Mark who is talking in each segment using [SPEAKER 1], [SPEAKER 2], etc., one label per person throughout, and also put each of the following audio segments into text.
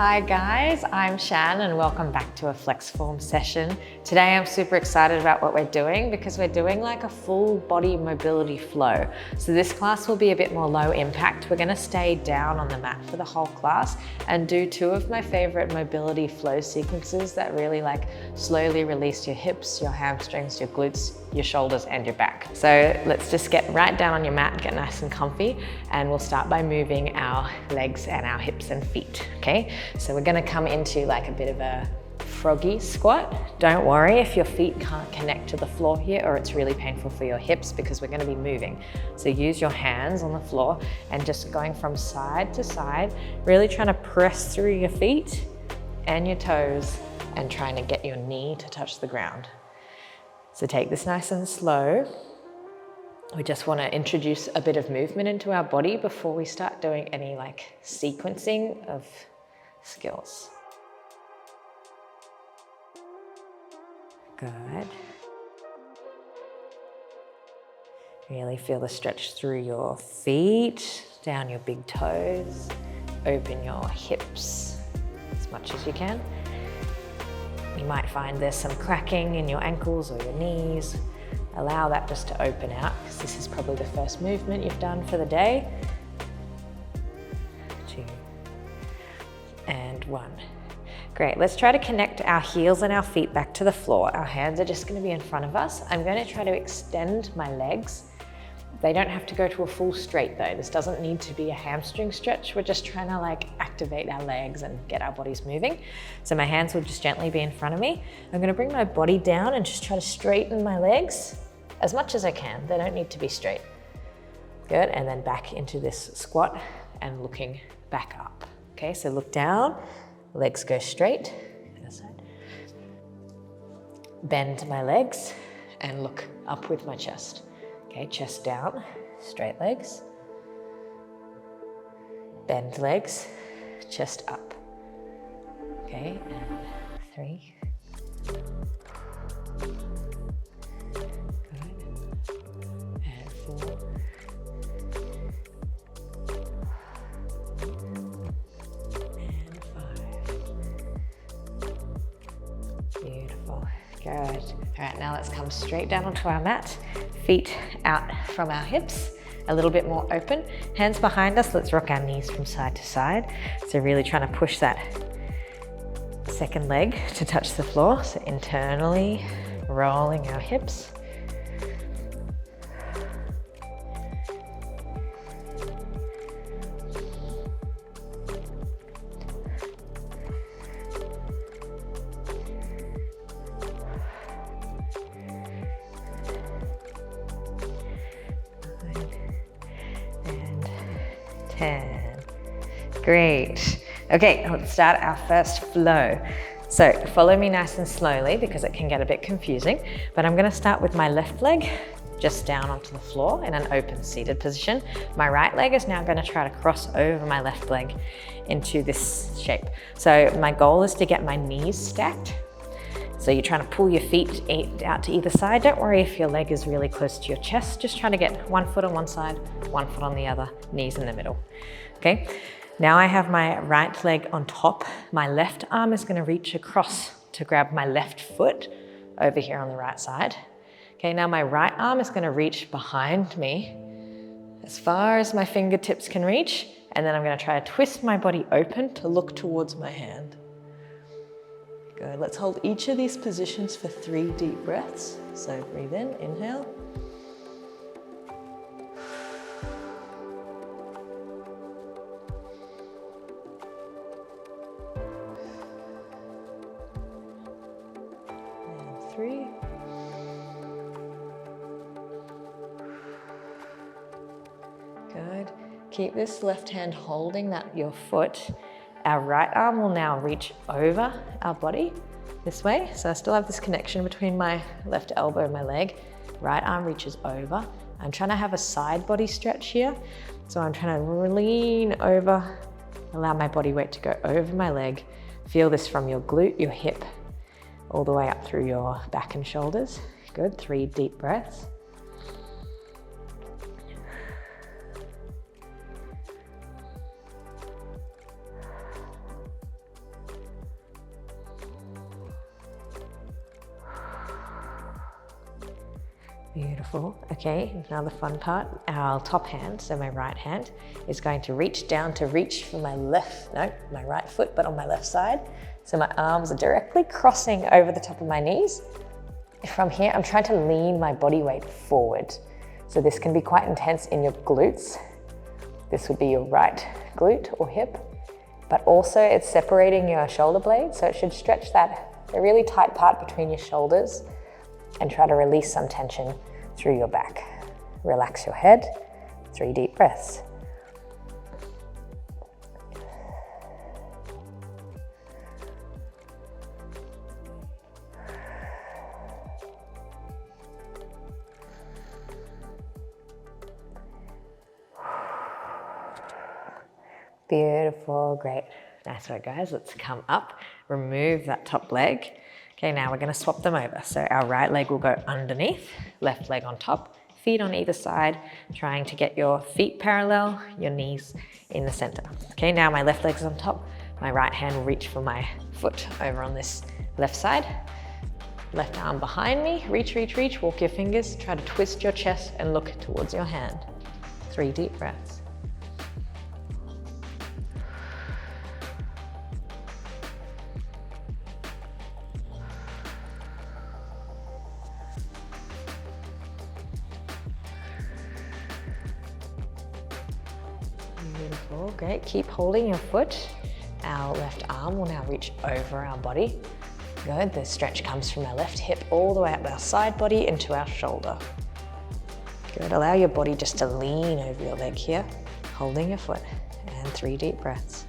[SPEAKER 1] Hi guys, I'm Shan and welcome back to a flex form session. Today I'm super excited about what we're doing because we're doing like a full body mobility flow. So this class will be a bit more low impact. We're going to stay down on the mat for the whole class and do two of my favorite mobility flow sequences that really like slowly release your hips, your hamstrings, your glutes, your shoulders and your back. So let's just get right down on your mat, get nice and comfy, and we'll start by moving our legs and our hips and feet, okay? So we're gonna come into like a bit of a froggy squat. Don't worry if your feet can't connect to the floor here or it's really painful for your hips because we're gonna be moving. So use your hands on the floor and just going from side to side, really trying to press through your feet and your toes and trying to get your knee to touch the ground. So take this nice and slow. We just want to introduce a bit of movement into our body before we start doing any like sequencing of skills. Good. Really feel the stretch through your feet, down your big toes, open your hips as much as you can. You might find there's some cracking in your ankles or your knees. Allow that just to open out because this is probably the first movement you've done for the day. 2 and 1. Great, let's try to connect our heels and our feet back to the floor. Our hands are just going to be in front of us. I'm going to try to extend my legs. They don't have to go to a full straight though. This doesn't need to be a hamstring stretch. We're just trying to like activate our legs and get our bodies moving. So my hands will just gently be in front of me. I'm gonna bring my body down and just try to straighten my legs as much as I can. They don't need to be straight. Good, and then back into this squat and looking back up. Okay, so look down, legs go straight. Bend my legs and look up with my chest. Okay, chest down, straight legs, bend legs, chest up. Okay, and 3. Good. And 4. And 5. Beautiful. Good. All right, now let's come straight down onto our mat. Feet out from our hips, a little bit more open. Hands behind us, let's rock our knees from side to side. So really trying to push that second leg to touch the floor. So internally rolling our hips. Great. Okay, let's start our first flow. So follow me nice and slowly because it can get a bit confusing, but I'm gonna start with my left leg just down onto the floor in an open seated position. My right leg is now gonna try to cross over my left leg into this shape. So my goal is to get my knees stacked. So you're trying to pull your feet out to either side. Don't worry if your leg is really close to your chest. Just trying to get one foot on one side, one foot on the other, knees in the middle. Okay, now I have my right leg on top. My left arm is gonna reach across to grab my left foot over here on the right side. Okay, now my right arm is gonna reach behind me as far as my fingertips can reach, and then I'm gonna try to twist my body open to look towards my hand. Good, let's hold each of these positions for 3 deep breaths. So breathe in, inhale. And 3. Good. Keep this left hand holding your foot. Our right arm will now reach over our body this way. So I still have this connection between my left elbow and my leg. Right arm reaches over. I'm trying to have a side body stretch here. So I'm trying to lean over, allow my body weight to go over my leg. Feel this from your glute, your hip, all the way up through your back and shoulders. Good, 3 deep breaths. Beautiful. Okay, now the fun part, our top hand, so my right hand, is going to reach down to reach for my my right foot, but on my left side. So my arms are directly crossing over the top of my knees. From here, I'm trying to lean my body weight forward. So this can be quite intense in your glutes. This would be your right glute or hip, but also it's separating your shoulder blades. So it should stretch the really tight part between your shoulders and try to release some tension through your back. Relax your head, 3 deep breaths. Beautiful, great. Nice work, guys. Let's come up, remove that top leg. Okay, now we're gonna swap them over. So our right leg will go underneath, left leg on top, feet on either side, trying to get your feet parallel, your knees in the center. Okay, now my left leg's on top, my right hand will reach for my foot over on this left side. Left arm behind me, reach, reach, reach, walk your fingers, try to twist your chest and look towards your hand. 3 deep breaths. Beautiful, great. Keep holding your foot. Our left arm will now reach over our body. Good, the stretch comes from our left hip all the way up our side body into our shoulder. Good, allow your body just to lean over your leg here, holding your foot, and 3 deep breaths.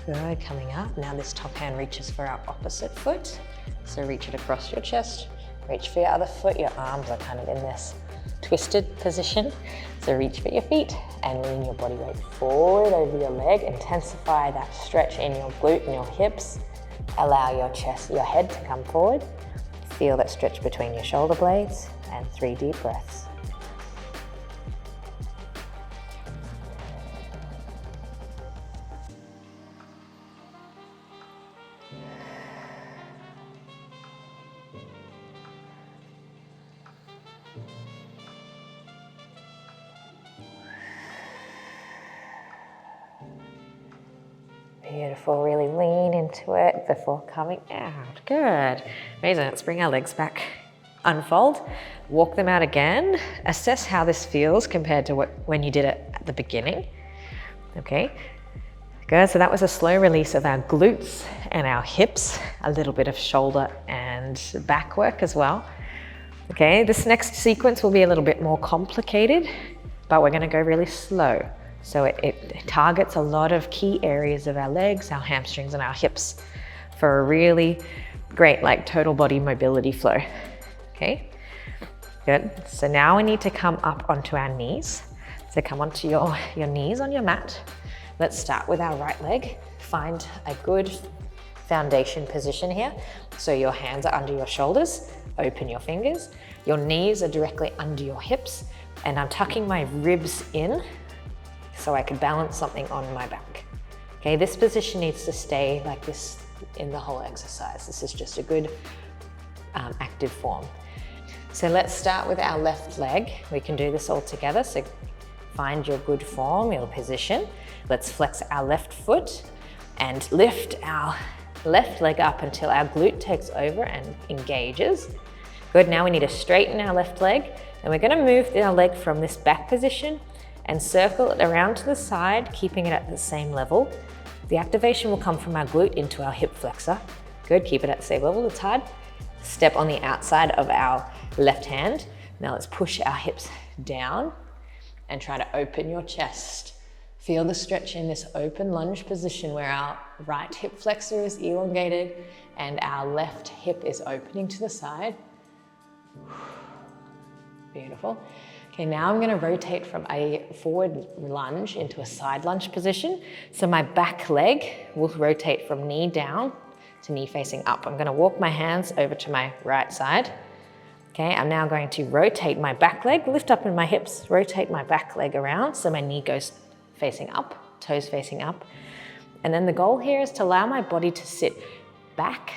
[SPEAKER 1] Good, coming up. Now this top hand reaches for our opposite foot. So reach it across your chest, reach for your other foot. Your arms are kind of in this twisted position. So reach for your feet and lean your body weight forward over your leg. Intensify that stretch in your glute and your hips. Allow your chest, your head to come forward. Feel that stretch between your shoulder blades and 3 deep breaths. Beautiful, really lean into it before coming out. Good, amazing. Let's bring our legs back. Unfold, walk them out again. Assess how this feels compared to when you did it at the beginning. Okay, good. So that was a slow release of our glutes and our hips, a little bit of shoulder and back work as well. Okay, this next sequence will be a little bit more complicated, but we're gonna go really slow. So it targets a lot of key areas of our legs, our hamstrings and our hips for a really great total body mobility flow. Okay, good. So now we need to come up onto our knees. So come onto your knees on your mat. Let's start with our right leg. Find a good foundation position here. So your hands are under your shoulders, open your fingers. Your knees are directly under your hips and I'm tucking my ribs in so I can balance something on my back. Okay, this position needs to stay like this in the whole exercise. This is just a good active form. So let's start with our left leg. We can do this all together. So find your good form, your position. Let's flex our left foot and lift our left leg up until our glute takes over and engages. Good, now we need to straighten our left leg and we're gonna move our leg from this back position and circle it around to the side, keeping it at the same level. The activation will come from our glute into our hip flexor. Good, keep it at the same level, it's hard. Step on the outside of our left hand. Now let's push our hips down and try to open your chest. Feel the stretch in this open lunge position where our right hip flexor is elongated and our left hip is opening to the side. Beautiful. Okay, now I'm gonna rotate from a forward lunge into a side lunge position. So my back leg will rotate from knee down to knee facing up. I'm gonna walk my hands over to my right side. Okay, I'm now going to rotate my back leg, lift up in my hips, rotate my back leg around so my knee goes facing up, toes facing up. And then the goal here is to allow my body to sit back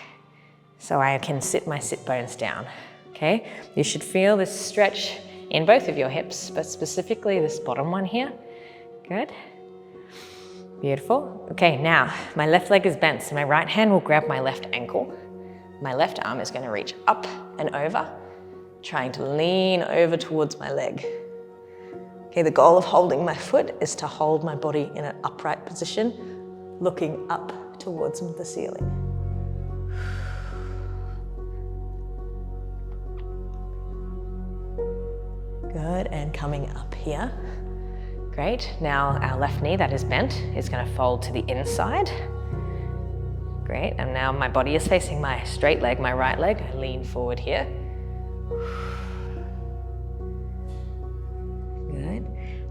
[SPEAKER 1] so I can sit my sit bones down. Okay, you should feel this stretch in both of your hips, but specifically this bottom one here. Good. Beautiful. Okay, now my left leg is bent, so my right hand will grab my left ankle. My left arm is going to reach up and over, trying to lean over towards my leg. Okay, the goal of holding my foot is to hold my body in an upright position, looking up towards the ceiling. Good, and coming up here. Great, now our left knee that is bent is going to fold to the inside. Great, and now my body is facing my straight leg, my right leg. I lean forward here. Good,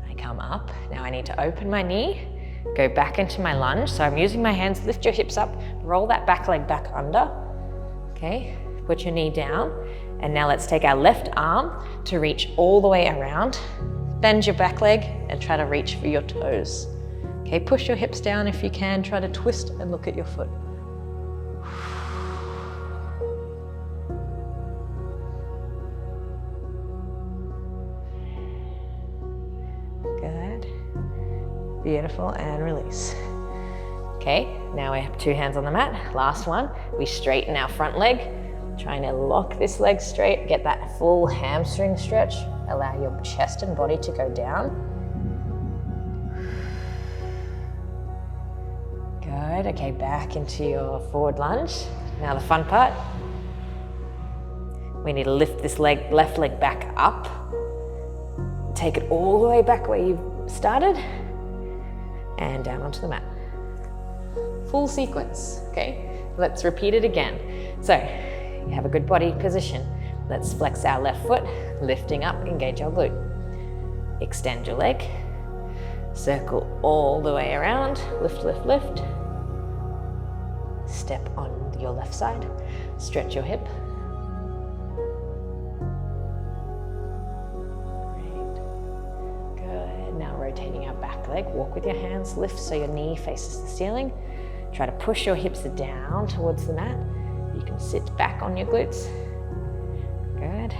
[SPEAKER 1] I come up. Now I need to open my knee, go back into my lunge. So I'm using my hands, lift your hips up, roll that back leg back under. Okay, put your knee down. And now let's take our left arm to reach all the way around. Bend your back leg and try to reach for your toes. Okay, push your hips down if you can. Try to twist and look at your foot. Good. Beautiful, and release. Okay, now we have two hands on the mat. Last one, we straighten our front leg. Trying to lock this leg straight, get that full hamstring stretch. Allow your chest and body to go down. Good, okay, back into your forward lunge. Now the fun part. We need to lift this leg, left leg back up. Take it all the way back where you started. And down onto the mat. Full sequence, okay? Let's repeat it again. So, you have a good body position. Let's flex our left foot, lifting up, engage our glute. Extend your leg, circle all the way around, lift, lift, lift. Step on your left side, stretch your hip. Great. Good, now rotating our back leg, walk with your hands, lift so your knee faces the ceiling. Try to push your hips down towards the mat. You can sit back on your glutes. Good.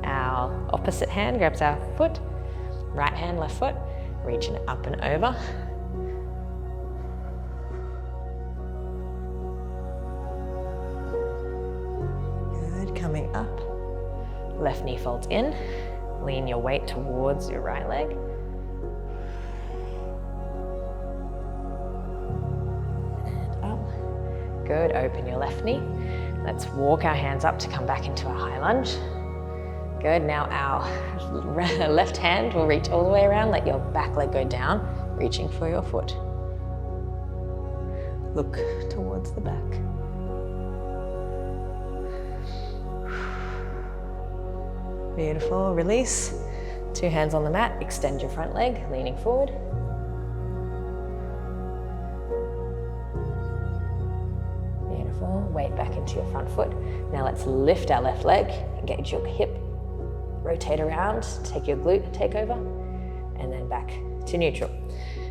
[SPEAKER 1] Our opposite hand grabs our foot, right hand, left foot, reaching up and over. Good, coming up. Left knee folds in, lean your weight towards your right leg. And up. Good, open your left knee. Let's walk our hands up to come back into a high lunge. Good, now our left hand will reach all the way around. Let your back leg go down, reaching for your foot. Look towards the back. Beautiful, release. Two hands on the mat, extend your front leg, leaning forward. Weight back into your front foot. Now let's lift our left leg, engage your hip, rotate around, take your glute, take over, and then back to neutral.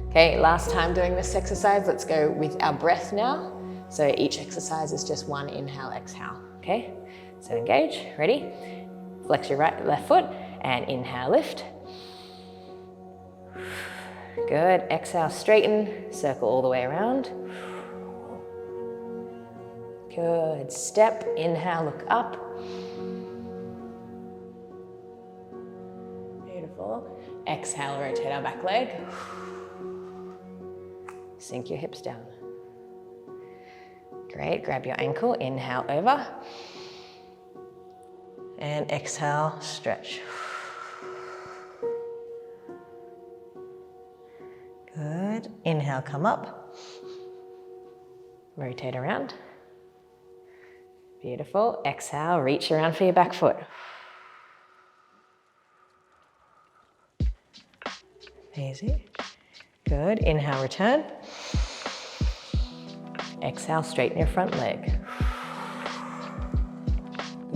[SPEAKER 1] Okay, last time doing this exercise, let's go with our breath now. So each exercise is just one inhale, exhale, okay? So engage, ready? Flex your left foot, and inhale, lift. Good, exhale, straighten, circle all the way around. Good, step, inhale, look up. Beautiful. Exhale, rotate our back leg. Sink your hips down. Great, grab your ankle, inhale over. And exhale, stretch. Good, inhale, come up. Rotate around. Beautiful. Exhale, reach around for your back foot. Easy. Good. Inhale, return. Exhale, straighten your front leg.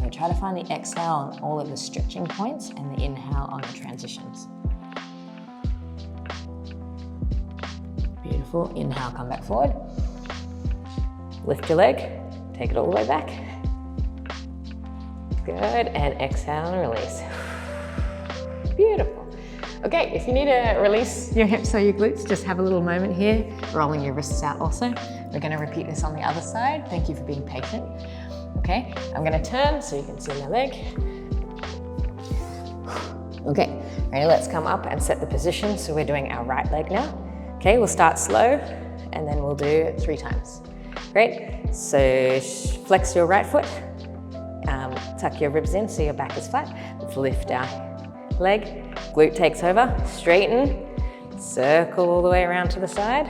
[SPEAKER 1] So try to find the exhale on all of the stretching points and the inhale on the transitions. Beautiful. Inhale, come back forward. Lift your leg, take it all the way back. Good, and exhale and release. Beautiful. Okay, if you need to release your hips or your glutes, just have a little moment here, rolling your wrists out also. We're gonna repeat this on the other side. Thank you for being patient. Okay, I'm gonna turn so you can see my leg. Okay, ready, let's come up and set the position. So we're doing our right leg now. Okay, we'll start slow and then we'll do it 3 times. Great, so flex your right foot, tuck your ribs in so your back is flat. Let's lift our leg, glute takes over, straighten, circle all the way around to the side.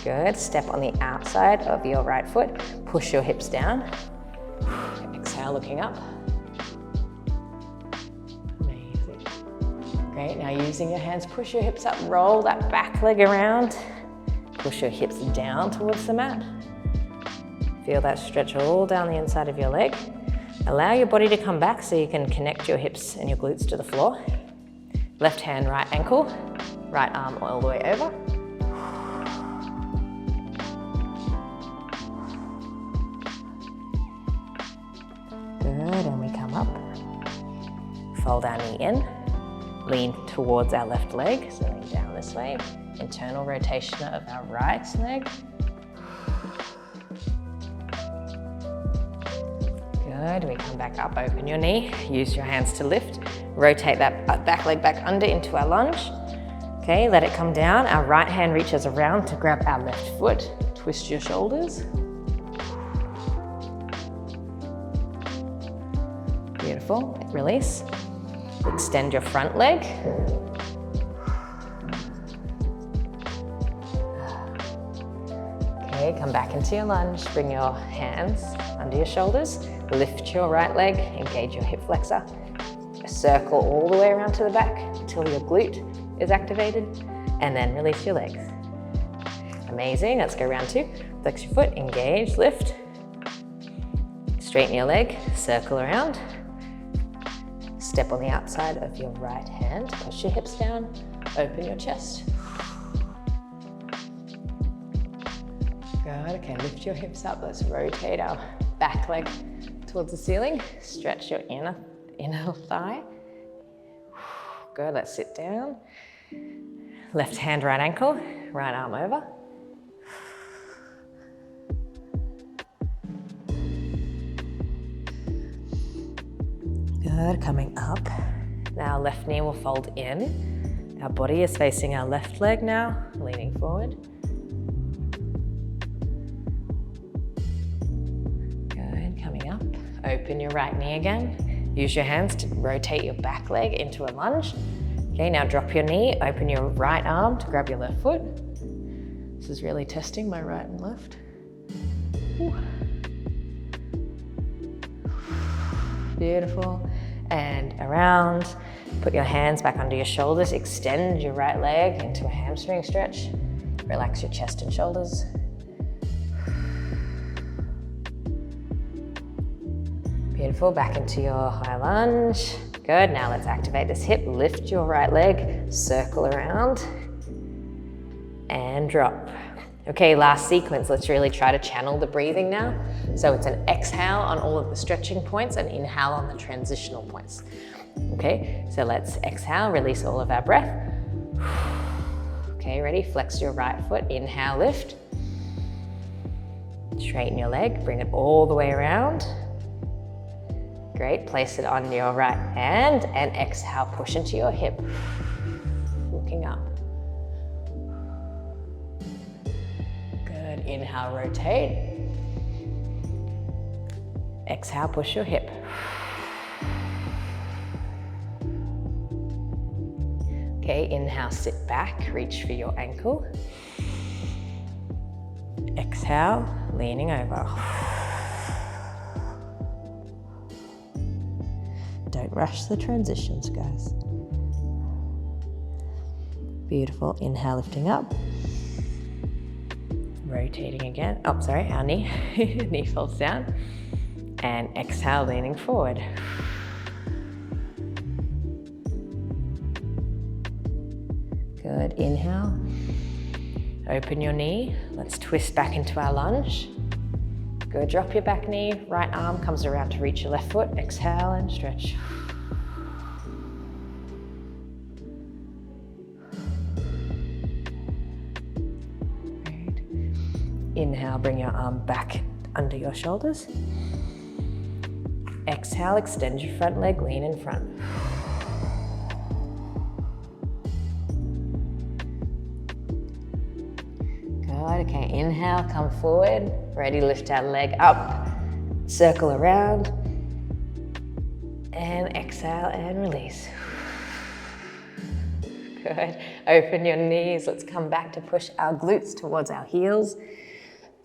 [SPEAKER 1] Good, step on the outside of your right foot, push your hips down. Exhale, looking up. Amazing. Great, now using your hands, push your hips up, roll that back leg around. Push your hips down towards the mat. Feel that stretch all down the inside of your leg. Allow your body to come back so you can connect your hips and your glutes to the floor. Left hand, right ankle, right arm all the way over. Good, and we come up. Fold our knee in, lean towards our left leg, so lean down this way. Internal rotation of our right leg. Good, we come back up, open your knee, use your hands to lift, rotate that back leg back under into our lunge. Okay, let it come down, our right hand reaches around to grab our left foot, twist your shoulders. Beautiful, release. Extend your front leg. Okay, come back into your lunge, bring your hands under your shoulders, lift your right leg, engage your hip flexor, circle all the way around to the back until your glute is activated, and then release your legs. Amazing, let's go round 2. Flex your foot, engage, lift, straighten your leg, circle around, step on the outside of your right hand, push your hips down, open your chest. Good, okay, lift your hips up. Let's rotate our back leg towards the ceiling. Stretch your inner thigh. Good, let's sit down. Left hand, right ankle, right arm over. Good, coming up. Now left knee will fold in. Our body is facing our left leg now, leaning forward. Open your right knee again. Use your hands to rotate your back leg into a lunge. Okay, now drop your knee, open your right arm to grab your left foot. This is really testing my right and left. Ooh. Beautiful. And around. Put your hands back under your shoulders. Extend your right leg into a hamstring stretch. Relax your chest and shoulders. Beautiful, back into your high lunge. Good, now let's activate this hip. Lift your right leg, circle around, and drop. Okay, last sequence, let's really try to channel the breathing now. So it's an exhale on all of the stretching points and inhale on the transitional points. Okay, so let's exhale, release all of our breath. Okay, ready? Flex your right foot, inhale, lift. Straighten your leg, bring it all the way around. Great, place it on your right hand and exhale, push into your hip, looking up. Good, inhale, rotate. Exhale, push your hip. Okay, inhale, sit back, reach for your ankle. Exhale, leaning over. Don't rush the transitions, guys. Beautiful. Inhale, lifting up. Rotating again. Oh, sorry, our knee. Knee folds down. And exhale, leaning forward. Good, inhale. Open your knee. Let's twist back into our lunge. Good, drop your back knee. Right arm comes around to reach your left foot. Exhale and stretch. Great. Inhale, bring your arm back under your shoulders. Exhale, extend your front leg, lean in front. Good, okay, inhale, come forward. Ready, lift our leg up, circle around. And exhale and release. Good, open your knees. Let's come back to push our glutes towards our heels.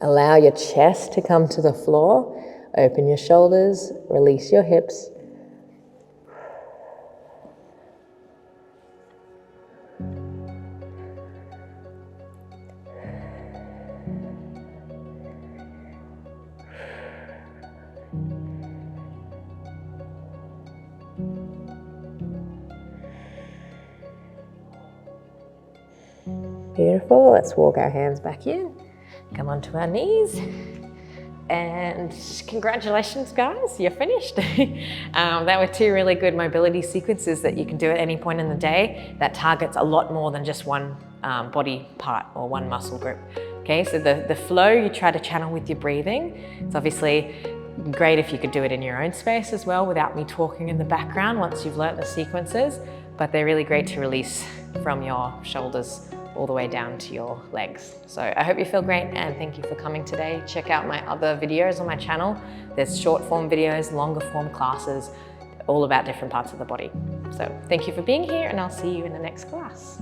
[SPEAKER 1] Allow your chest to come to the floor. Open your shoulders, release your hips. Beautiful, let's walk our hands back in. Come onto our knees. And congratulations guys, you're finished. That were 2 really good mobility sequences that you can do at any point in the day that targets a lot more than just one body part or one muscle group. Okay, so the flow you try to channel with your breathing. It's obviously great if you could do it in your own space as well without me talking in the background once you've learnt the sequences, but they're really great to release from your shoulders all the way down to your legs. So I hope you feel great and thank you for coming today. Check out my other videos on my channel. There's short form videos, longer form classes, all about different parts of the body. So thank you for being here and I'll see you in the next class.